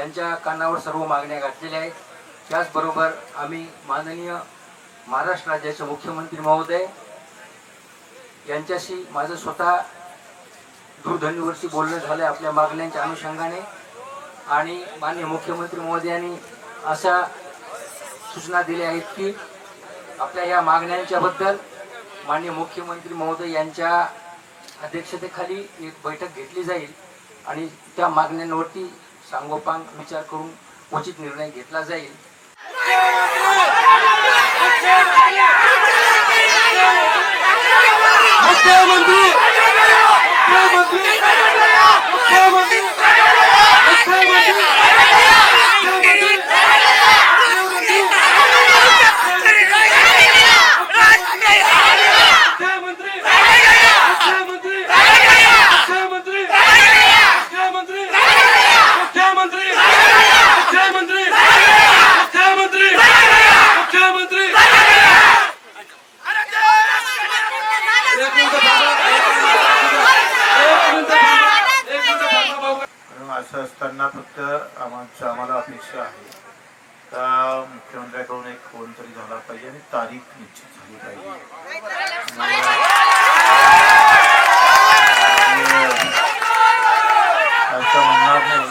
यांच्या कानावर सर्व मागण्या घातलेल्या आहेत। त्याचबरोबर आम्ही माननीय महाराष्ट्र राज्याचे मुख्यमंत्री महोदय यांच्याशी माझं स्वतः दूरध्वनीवरती बोलणं झालं आपल्या मागण्यांच्या अनुषंगाने। आणि माननीय मुख्यमंत्री महोदयांनी अशा सूचना दिल्या आहेत की आपल्या या मागण्यांच्या बद्दल माननीय मुख्यमंत्री महोदय यांच्या अध्यक्षतेखाली एक बैठक घेतली जाईल आणि त्या मागण्यांवरती सांगोपांग विचार करून उचित निर्णय घेतला जाईल। असं असताना फक्त आम्हाला अपेक्षा आहे का मुख्यमंत्र्यांकडून एक फोन तरी झाला पाहिजे आणि तारीख निश्चित झाली पाहिजे। असं म्हणणार नाही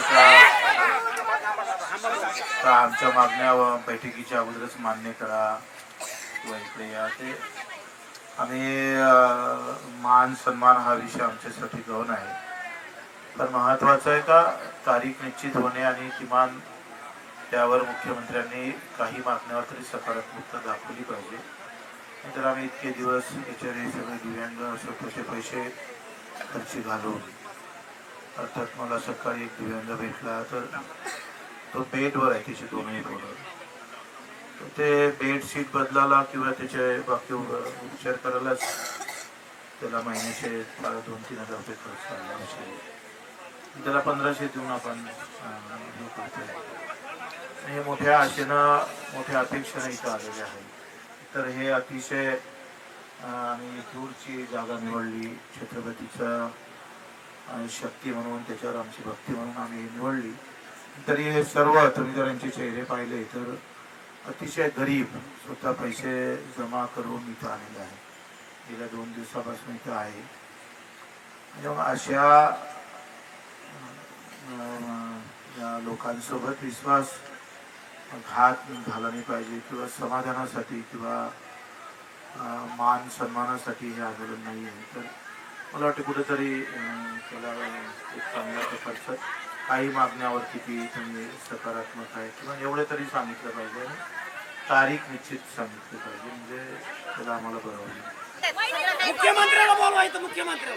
का आमच्या मागण्या बैठकीच्या अगोदरच मान्य करा किंवा इकडे या। ते आम्ही मान सन्मान हा विषय आमच्यासाठी गौण आहे, पण महत्वाचं आहे का तारीख निश्चित होणे आणि किमान त्यावर मुख्यमंत्र्यांनी काही मागण्यावर तरी सकारात्मकता दाखवली पाहिजे। तर आम्ही इतके दिवस बिचारे सगळे दिव्यांग स्वतःचे पैसे खर्ची घालून, अर्थात मला सकाळी एक दिव्यांग भेटला तर तो बेडवर आहे, त्याचे दोन्ही पोरं, ते बेडशीट बदलायला किंवा त्याचे बाकी उपचार करायलाच त्याला महिन्याचे 2-3 हजार रुपये खर्च आला। त्याला 1500 देऊन आपण हे करतोय। हे मोठ्या आशेनं मोठ्या अपेक्षेनं इथं आलेले आहे। तर हे अतिशय आम्ही दूरची जागा निवडली, छत्रपतीचा शक्ती म्हणून, त्याच्यावर आमची भक्ती म्हणून आम्ही निवडली। तरी हे सर्व तुम्ही जर यांचे चेहरे पाहिले तर अतिशय गरीब, स्वतः पैसे जमा करून इथं आलेले आहे, गेल्या 2 दिवसापासून इथं आहे। अशा या लोकांसोबत विश्वासघात झाला नाही पाहिजे किंवा समाधानासाठी किंवा मान सन्मानासाठी हे आंदोलन नाही आहे। तर मला वाटतं कुठेतरी त्याला एक चांगल्या प्रकारचं काही मागण्यावर किती तुम्ही सकारात्मक आहे किंवा एवढे तरी सांगितलं पाहिजे आणि तारीख निश्चित सांगितली पाहिजे, म्हणजे त्याला आम्हाला बरं होईल। मुख्यमंत्र्याला बोलवायचं, मुख्यमंत्री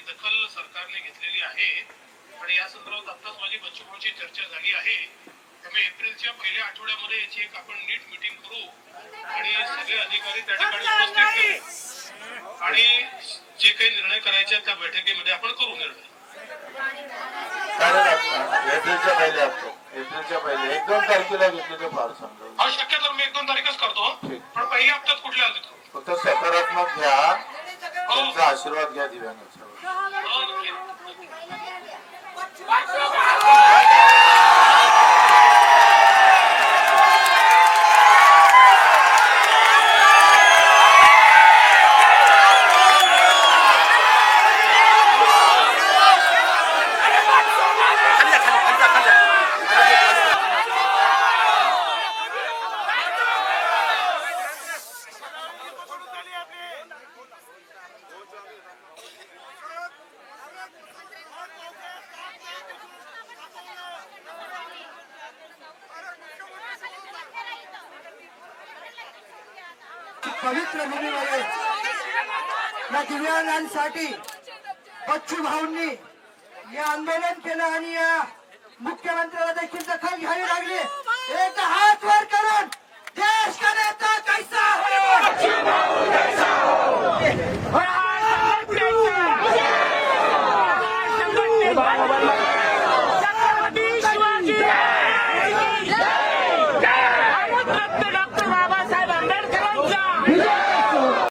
दखल सरकारने घेतलेली आहे आणि या संदर्भात आत्ताच माझी बच्चूभाऊची चर्चा झाली आहे। त्यामुळे एप्रिलच्या पहिल्या आठवड्यामध्ये याची एक आपण नीट मीटिंग करू आणि सगळे अधिकारी त्या ठिकाणी उपस्थित करू आणि जे काही निर्णय करायचे त्या बैठकीमध्ये आपण करू निर्णय। एप्रिलच्या पहिले 1-2 तारखेला घेतले तर फार समजा। हा शक्यतो मी 1-2 तारीखच करतो, पण पहिल्या हप्त्यात कुठल्या आले फक्त सकारात्मक घ्या, त्यांचा आशीर्वाद घ्या दिव्यांगाचा। पवित्र भूमीमध्ये या दिव्यांगांसाठी बच्चू भाऊंनी हे आंदोलन केलं आणि या मुख्यमंत्र्याला देखील दखल घ्यावी लागली। एक हात वर करून देश का नेता कैसा हो, मोबाईल